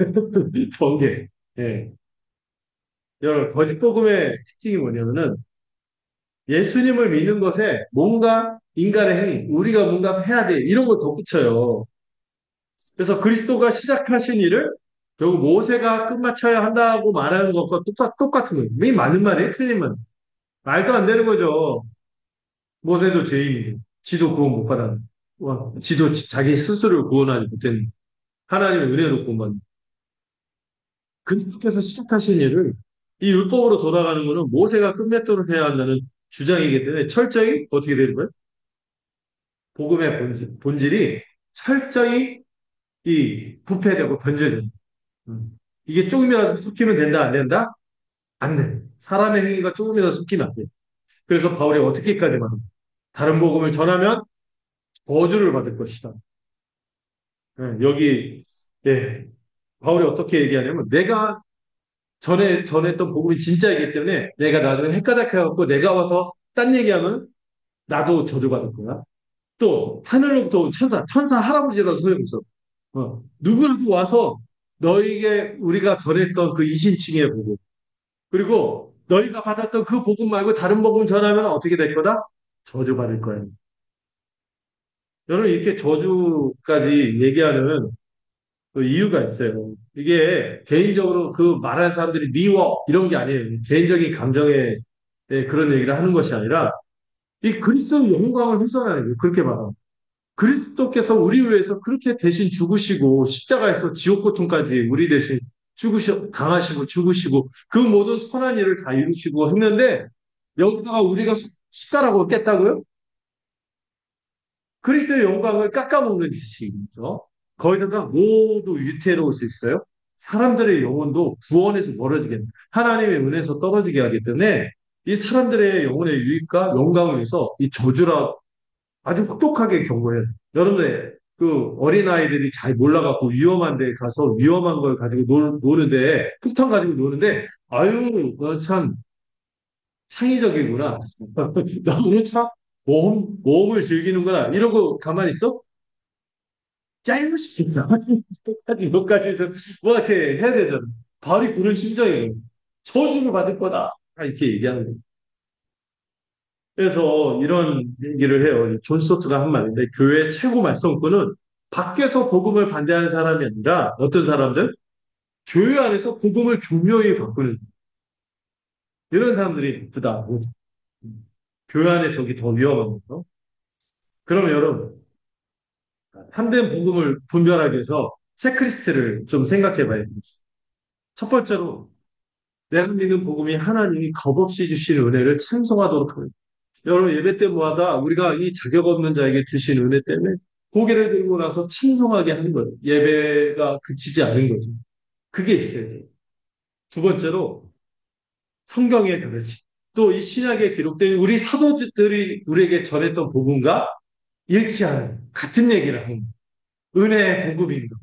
번개. 예. 여러분, 거짓 복음의 특징이 뭐냐면은 예수님을 믿는 것에 뭔가 인간의 행위, 우리가 뭔가 해야 돼. 이런 걸 덧붙여요. 그래서 그리스도가 시작하신 일을 결국 모세가 끝마쳐야 한다고 말하는 것과 똑같은 거예요. 이 맞는 말이에요? 틀린 말. 말도 안 되는 거죠. 모세도 죄인이고, 지도 구원 못 받았는. 지도 자기 스스로를 구원하지 못했는. 하나님의 은혜로 구원받는. 그리스도께서 시작하신 일을 이 율법으로 돌아가는 것은 모세가 끝맺도록 해야 한다는 주장이기 때문에 철저히 어떻게 되는 거예요? 복음의 본질이 철저히 이 부패되고 변질된다. 이게 조금이라도 섞이면 된다, 안 된다? 안 돼. 사람의 행위가 조금이라도 섞이면 안 돼. 그래서 바울이 어떻게까지 말합니까? 다른 복음을 전하면 저주를 받을 것이다. 여기, 예, 바울이 어떻게 얘기하냐면, 내가 전했던 복음이 진짜이기 때문에 내가 나중에 헷가닥해갖고 내가 와서 딴 얘기하면 나도 저주받을 거야. 또, 하늘로부터 온 천사 할아버지라도 소용없어. 누구라도 와서 너에게 우리가 전했던 그 이신칭의 복음, 그리고 너희가 받았던 그 복음 말고 다른 복음 전하면 어떻게 될 거다? 저주받을 거예요. 여러분, 이렇게 저주까지 얘기하는 그 이유가 있어요. 이게 개인적으로 그 말하는 사람들이 미워 이런 게 아니에요. 개인적인 감정에 그런 얘기를 하는 것이 아니라 이 그리스도의 영광을 훼손하는 거예요. 그렇게 말하면. 그리스도께서 우리 위해서 그렇게 대신 죽으시고 십자가에서 지옥 고통까지 우리 대신 당하시고 죽으시고 그 모든 선한 일을 다 이루시고 했는데 여기다가 우리가 숟가락으로 깼다고요? 그리스도의 영광을 깎아먹는 짓이죠. 거기다가 모두 위태로울 수 있어요. 사람들의 영혼도 구원에서 멀어지게, 하나님의 은혜에서 떨어지게 하기 때문에 이 사람들의 영혼의 유익과 영광을 위해서 이 저주라 아주 혹독하게 경고해요. 여러분들, 그 어린아이들이 잘 몰라갖고 위험한 데 가서 위험한 걸 가지고 노는데, 폭탄 가지고 노는데, 아유, 너 참 창의적이구나. 나 오늘 참 모험을 즐기는구나. 이러고 가만히 있어? 야, 이거 시킨다. 이것까지 해서 뭐 이렇게 해야 되잖아. 바울이 그런 심정이에요. 저주를 받을 거다. 이렇게 얘기하는 거예요. 그래서 이런 얘기를 해요. 존 스토트가 한 말인데, 교회 최고 말썽꾼은 밖에서 복음을 반대하는 사람이 아니라 어떤 사람들? 교회 안에서 복음을 교묘히 바꾸는 이런 사람들이 있다. 교회 안에 저기 더 위험한 거죠. 그러면 여러분, 참된 복음을 분별하기 위해서 체크리스트를 좀 생각해 봐야 됩니다. 첫 번째로, 내가 믿는 복음이 하나님이 겁없이 주시는 은혜를 찬송하도록 합니다. 여러분, 예배 때마다 우리가 이 자격 없는 자에게 주신 은혜 때문에 고개를 들고 나서 찬송하게 하는 거예요. 예배가 그치지 않은 거죠. 그게 있어야 돼요. 두 번째로, 성경의 가르침. 또 이 신약에 기록된 우리 사도들이 우리에게 전했던 복음과 일치하는, 같은 얘기를 하는 은혜의 복음입니다.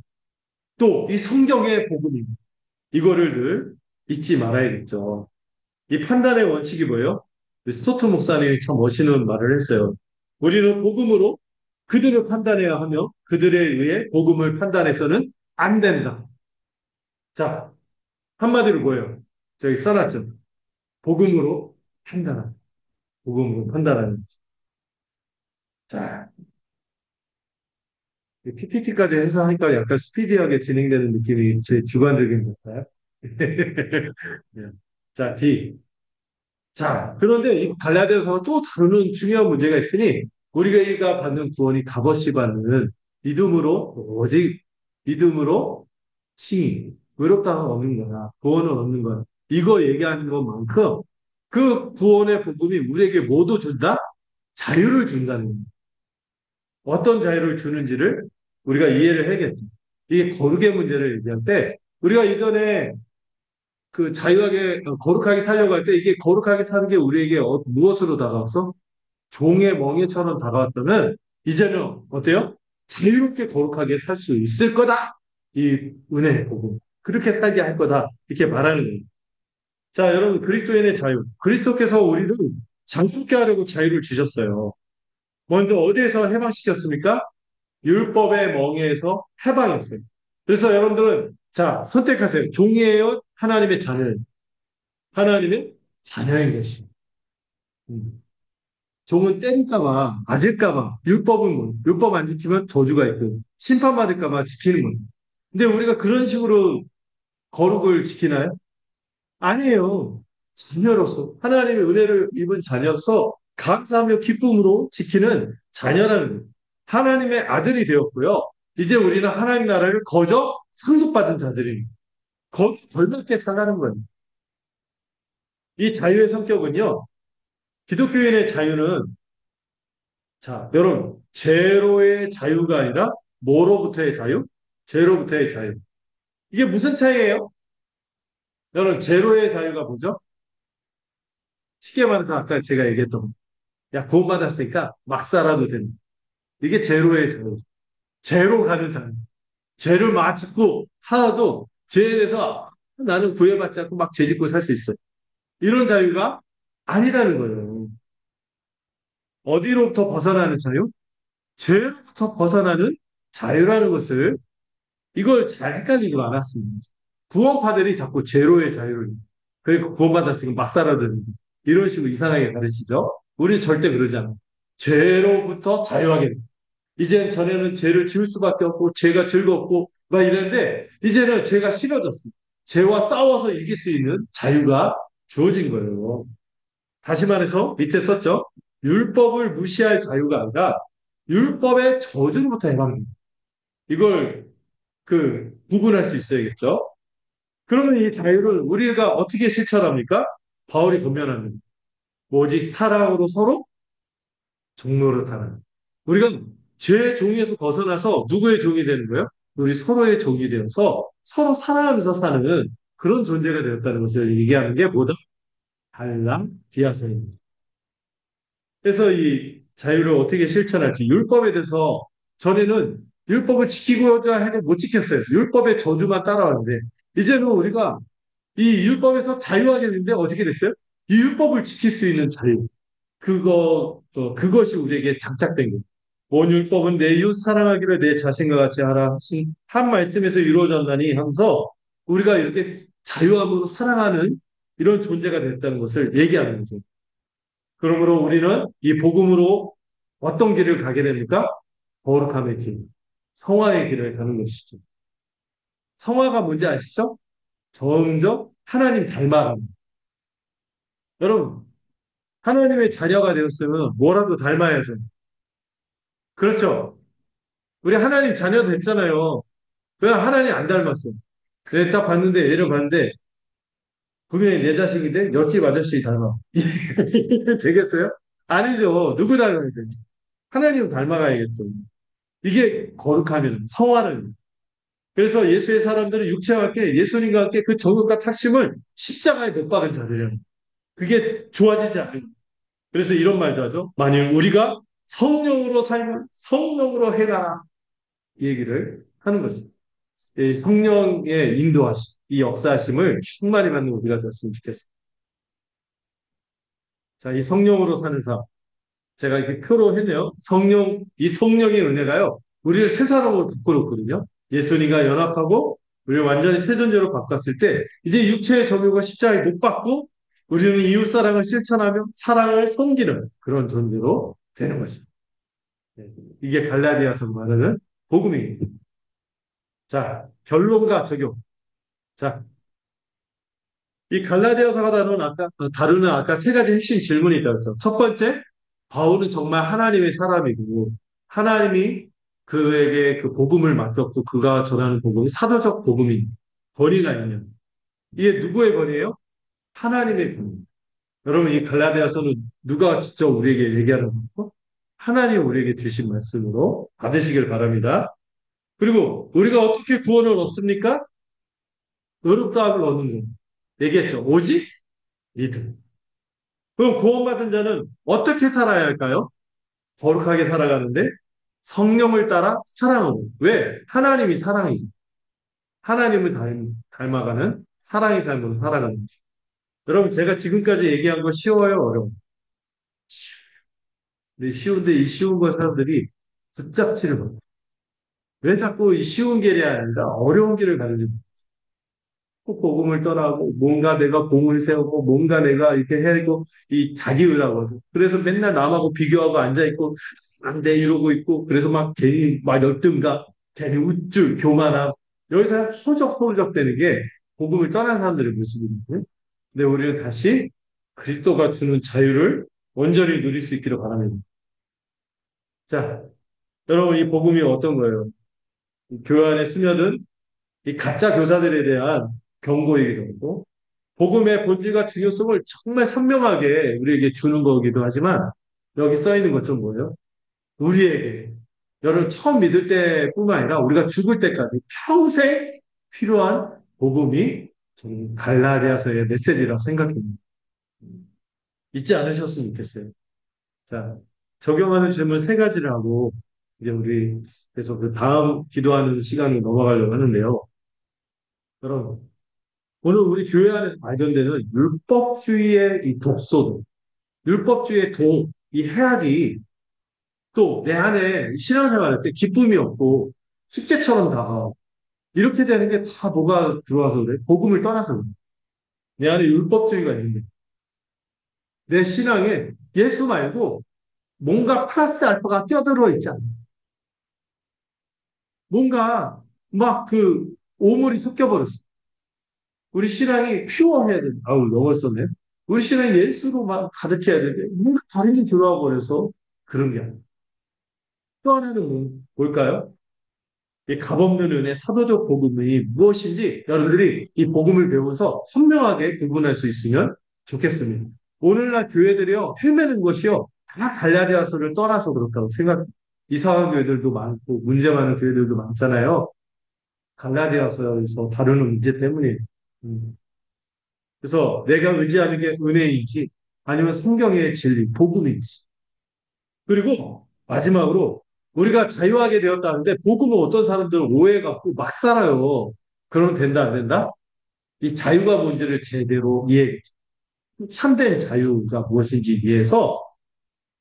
또 이 성경의 복음입니다. 이거를 늘 잊지 말아야겠죠. 이 판단의 원칙이 뭐예요? 스토트 목사님이 참 멋있는 말을 했어요. 우리는 복음으로 그들을 판단해야 하며 그들에 의해 복음을 판단해서는 안 된다. 자, 한마디로 뭐예요? 저기 써놨죠. 복음으로 판단하는. 복음으로 판단하는. 자, PPT까지 해서 하니까 약간 스피디하게 진행되는 느낌이 제 주관적인 것 같아요. 자, D. 자, 그런데 이 갈라디아서는 또 다루는 중요한 문제가 있으니 우리가 받는 구원이 값없이 받는 믿음으로 오직 믿음으로 칭의, 의롭다는 얻는 거야. 구원을 얻는 거야. 이거 얘기하는 것만큼 그 구원의 복음이 우리에게 모두 준다? 자유를 준다는 거야. 어떤 자유를 주는지를 우리가 이해를 해야겠죠. 이게 거룩의 문제를 얘기할 때 우리가 이전에 그 거룩하게 살려고 할 때 이게 거룩하게 사는 게 우리에게 무엇으로 다가왔어? 종의 멍에처럼 다가왔다면 이제는 어때요? 자유롭게 거룩하게 살 수 있을 거다. 이 은혜 보고 그렇게 살게 할 거다. 이렇게 말하는 거예요. 자, 여러분 그리스도인의 자유. 그리스도께서 우리를 자유롭게 하려고 자유를 주셨어요. 먼저 어디에서 해방시켰습니까? 율법의 멍에에서 해방했어요. 그래서 여러분들은 자, 선택하세요. 종이에요? 하나님의 자녀예요? 하나님의 자녀인 것이. 음. 종은 때릴까봐, 맞을까봐, 율법은 뭐, 율법 안 지키면 저주가 있고, 심판받을까봐 지키는 거예요. 근데 우리가 그런 식으로 거룩을 지키나요? 아니에요. 자녀로서, 하나님의 은혜를 입은 자녀로서 감사하며 기쁨으로 지키는 자녀라는 거예요. 하나님의 아들이 되었고요. 이제 우리는 하나님 나라를 거저 상속받은 자들입니다. 거기 걸맞게 살아가는 거예요. 이 자유의 성격은요, 기독교인의 자유는 자, 여러분, 죄로의 자유가 아니라 뭐로부터의 자유? 죄로부터의 자유. 이게 무슨 차이예요? 여러분, 죄로의 자유가 뭐죠? 쉽게 말해서 아까 제가 얘기했던 거. 야, 구원받았으니까 막 살아도 된다. 이게 죄로의 자유. 죄로 가는 자유. 죄를 막 짓고 살아도 죄에 대해서 나는 구애받지 않고 막 죄 짓고 살 수 있어. 이런 자유가 아니라는 거예요. 어디로부터 벗어나는 자유? 죄로부터 벗어나는 자유라는 것을 이걸 잘 헷갈리지 않았습니다. 구원파들이 자꾸 죄로의 자유를 그러니까 구원받았으니까 막 살아든 이런 식으로 이상하게 가르치죠. 우리는 절대 그러지 않아요. 죄로부터 자유하게 됩니다. 이제 전에는 죄를 지을 수밖에 없고 죄가 즐겁고 막 이랬는데 이제는 죄가 싫어졌어요. 죄와 싸워서 이길 수 있는 자유가 주어진 거예요. 다시 말해서 밑에 썼죠. 율법을 무시할 자유가 아니라 율법의 저주로부터 해방됩니다. 이걸 구분할 수 있어야겠죠. 그러면 이 자유를 우리가 어떻게 실천합니까? 바울이 권면합니다. 오직 사랑으로 서로 종노릇하는. 우리가 죄의 종에서 벗어나서 누구의 종이 되는 거예요? 우리 서로의 종이 되어서 서로 사랑하면서 사는 그런 존재가 되었다는 것을 얘기하는 게 뭐다? 달랑 비아서입니다. 그래서 이 자유를 어떻게 실천할지 율법에 대해서 전에는 율법을 지키고자 해도 못 지켰어요. 율법의 저주만 따라왔는데 이제는 우리가 이 율법에서 자유하게 됐는데 어떻게 됐어요? 이 율법을 지킬 수 있는 자유. 그것이 우리에게 장착된 거예요. 온 율법은 내 이웃 사랑하기를 내 자신과 같이 하라 하신 한 말씀에서 이루어졌나니 하면서 우리가 이렇게 자유함으로 사랑하는 이런 존재가 됐다는 것을 얘기하는 거죠. 그러므로 우리는 이 복음으로 어떤 길을 가게 됩니까? 거룩함의 길, 성화의 길을 가는 것이죠. 성화가 뭔지 아시죠? 점점 하나님 닮아가는. 여러분, 하나님의 자녀가 되었으면 뭐라도 닮아야죠. 그렇죠? 우리 하나님 자녀 됐잖아요. 왜 하나님 안 닮았어? 내가 딱 봤는데, 얘를 봤는데, 분명히 내 자식인데, 옆집 아저씨 닮아. 되겠어요? 아니죠. 누구 닮아야 돼? 하나님 닮아가야겠죠. 이게 거룩하면, 성화는. 그래서 예수의 사람들은 육체와 함께 예수님과 함께 그 정욕과 탁심을 십자가에 못 박은 자들이에요. 그게 좋아지지 않아요. 그래서 이런 말도 하죠. 만일 우리가 성령으로 살면 성령으로 해라. 이 얘기를 하는 것입니다. 이 성령의 인도하심, 이 역사하심을 충만히 받는 우리가 되었으면 좋겠습니다. 자, 이 성령으로 사는 삶. 제가 이렇게 표로 했네요. 이 성령의 은혜가요. 우리를 새 사람으로 바꿔놓거든요. 예수님과 연합하고 우리를 완전히 새 존재로 바꿨을 때 이제 육체의 점유가 십자가에 못 받고 우리는 이웃 사랑을 실천하며 사랑을 섬기는 그런 존재로 되는 것입니다. 네. 이게 갈라디아서 말하는 복음입니다. 자, 결론과 적용. 자, 이 갈라디아서가 다루는 아까 세 가지 핵심 질문이 있다고 했죠. 첫 번째, 바울은 정말 하나님의 사람이고, 하나님이 그에게 그 복음을 맡겼고, 그가 전하는 복음이 사도적 복음인 권위가 있는. 이게 누구의 권위예요? 하나님의 권위. 여러분, 이 갈라디아서는 누가 직접 우리에게 얘기하는 거고? 하나님 우리에게 주신 말씀으로 받으시길 바랍니다. 그리고 우리가 어떻게 구원을 얻습니까? 의롭다함을 얻는 거. 얘기했죠. 오직 믿음. 그럼 구원받은 자는 어떻게 살아야 할까요? 거룩하게 살아가는데 성령을 따라 사랑하고. 왜? 하나님이 사랑이죠. 하나님을 닮아가는 사랑의 삶으로 살아가는 거죠. 여러분, 제가 지금까지 얘기한 거 쉬워요? 어려워요? 근데 쉬운데 이 쉬운 거 사람들이 붙잡지를 못해요. 왜 자꾸 이 쉬운 길이 아니라 어려운 길을 가는지 꼭 복음을 떠나고 뭔가 내가 공을 세우고 뭔가 내가 이렇게 해고 이 자기 의라거든. 그래서 맨날 남하고 비교하고 앉아있고 안 돼 이러고 있고 그래서 막 괜히 막 열등감, 괜히 우쭐, 교만함 여기서 허우적허우적 되는 게 복음을 떠난 사람들의 모습이거든요. 근데 우리는 다시 그리스도가 주는 자유를 온전히 누릴 수 있기를 바랍니다. 자, 여러분 이 복음이 어떤 거예요? 이 교회 안에 스며든 이 가짜 교사들에 대한 경고이기도 하고 복음의 본질과 중요성을 정말 선명하게 우리에게 주는 거기도 하지만 여기 써 있는 것좀 뭐예요? 우리에게 여러분 처음 믿을 때뿐만 아니라 우리가 죽을 때까지 평생 필요한 복음이 저는 갈라디아서의 메시지라고 생각합니다. 잊지 않으셨으면 좋겠어요. 자, 적용하는 질문 세 가지를 하고 이제 우리 그래서 그 다음 기도하는 시간을 넘어가려고 하는데요. 여러분, 오늘 우리 교회 안에서 발견되는 율법주의의 이 독소도, 율법주의의 이 해악이 또 내 안에 신앙생활할 때 기쁨이 없고 숙제처럼 다가오고 이렇게 되는 게 다 뭐가 들어와서 그래? 복음을 떠나서 그래. 내 안에 율법주의가 있는데 내 신앙에 예수 말고 뭔가 플러스 알파가 껴들어 있지 않아. 뭔가 막 그 오물이 섞여버렸어. 우리 신앙이 퓨어해야 돼. 아우, 영어 썼네. 우리 신앙이 예수로만 가득해야 되는데 뭔가 다른 게 들어와 버려서 그런 게 아니야. 또 하나는 뭘까요? 이 값없는 은혜, 사도적 복음이 무엇인지 여러분들이 이 복음을 배워서 선명하게 구분할 수 있으면 좋겠습니다. 오늘날 교회들이요, 헤매는 것이요, 다 갈라디아서를 떠나서 그렇다고 생각합니다. 이상한 교회들도 많고, 문제 많은 교회들도 많잖아요. 갈라디아서에서 다루는 문제 때문에. 음. 그래서 내가 의지하는 게 은혜인지, 아니면 성경의 진리, 복음인지. 그리고 마지막으로 우리가 자유하게 되었다는데 복음은 어떤 사람들은 오해해갖고 막 살아요. 그러면 된다 안 된다? 이 자유가 뭔지를 제대로 이해, 참된 자유가 무엇인지 이해해서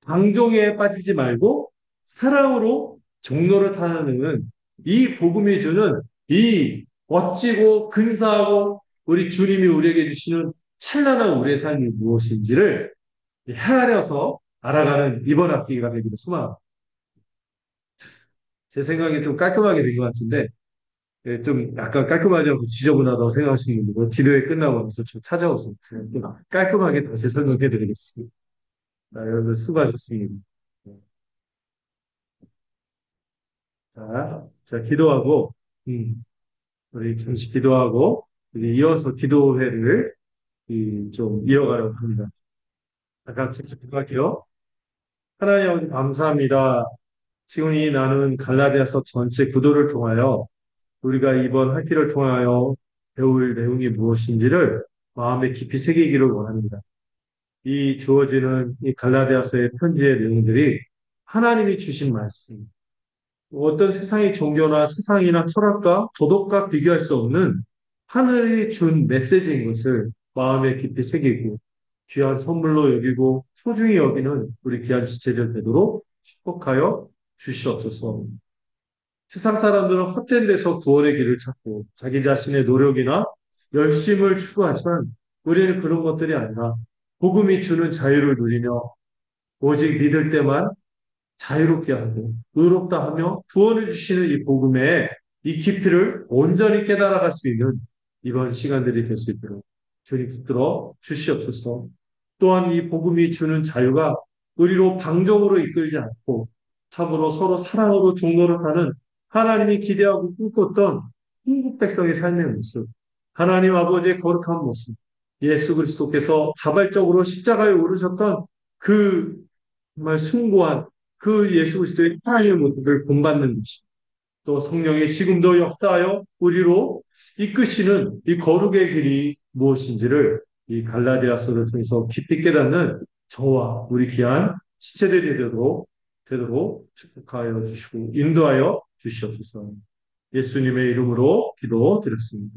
방종에 빠지지 말고 사랑으로 종로를 타는 이 복음이 주는 이 멋지고 근사하고 우리 주님이 우리에게 주시는 찬란한 우리의 삶이 무엇인지를 헤아려서 알아가는 이번 학기가 되기를 소망합니다. 제 생각에 좀 깔끔하게 된 것 같은데, 예, 좀 약간 깔끔하지 않고 지저분하다고 생각하시는 분들은 기도회 끝나고 나서 좀 찾아오세요. 제가 좀 깔끔하게 다시 설명해 드리겠습니다. 여러분 수고하셨습니다. 네. 자, 기도하고, 우리 잠시 기도하고, 이제 이어서 기도회를 좀 이어가려고 합니다. 아까 직접 기도할게요. 하나님 아버지 감사합니다. 지금 이 나는 갈라디아서 전체 구도를 통하여 우리가 이번 학기를 통하여 배울 내용이 무엇인지를 마음에 깊이 새기기를 원합니다. 이 주어지는 이 갈라디아서의 편지의 내용들이 하나님이 주신 말씀, 어떤 세상의 종교나 세상이나 철학과 도덕과 비교할 수 없는 하늘이 준 메시지인 것을 마음에 깊이 새기고 귀한 선물로 여기고 소중히 여기는 우리 귀한 지체들 되도록 축복하여 주시옵소서. 세상 사람들은 헛된 데서 구원의 길을 찾고 자기 자신의 노력이나 열심을 추구하지만 우리는 그런 것들이 아니라 복음이 주는 자유를 누리며 오직 믿을 때만 자유롭게 하고 의롭다 하며 구원해 주시는 이 복음의 이 깊이를 온전히 깨달아갈 수 있는 이번 시간들이 될 수 있도록 주님 붙들어 주시옵소서. 또한 이 복음이 주는 자유가 우리로 방종으로 이끌지 않고 참으로 서로 사랑으로 종로를 타는 하나님이 기대하고 꿈꿨던 한국 백성의 삶의 모습, 하나님 아버지의 거룩한 모습, 예수 그리스도께서 자발적으로 십자가에 오르셨던 그 정말 숭고한 그 예수 그리스도의 하나님의 모습을 본받는 것이 또 성령의 지금도 역사하여 우리로 이끄시는 이 거룩의 길이 무엇인지를 이 갈라디아서를 통해서 깊이 깨닫는 저와 우리 귀한 지체들이 되도록 축복하여 주시고 인도하여 주시옵소서. 예수님의 이름으로 기도드렸습니다.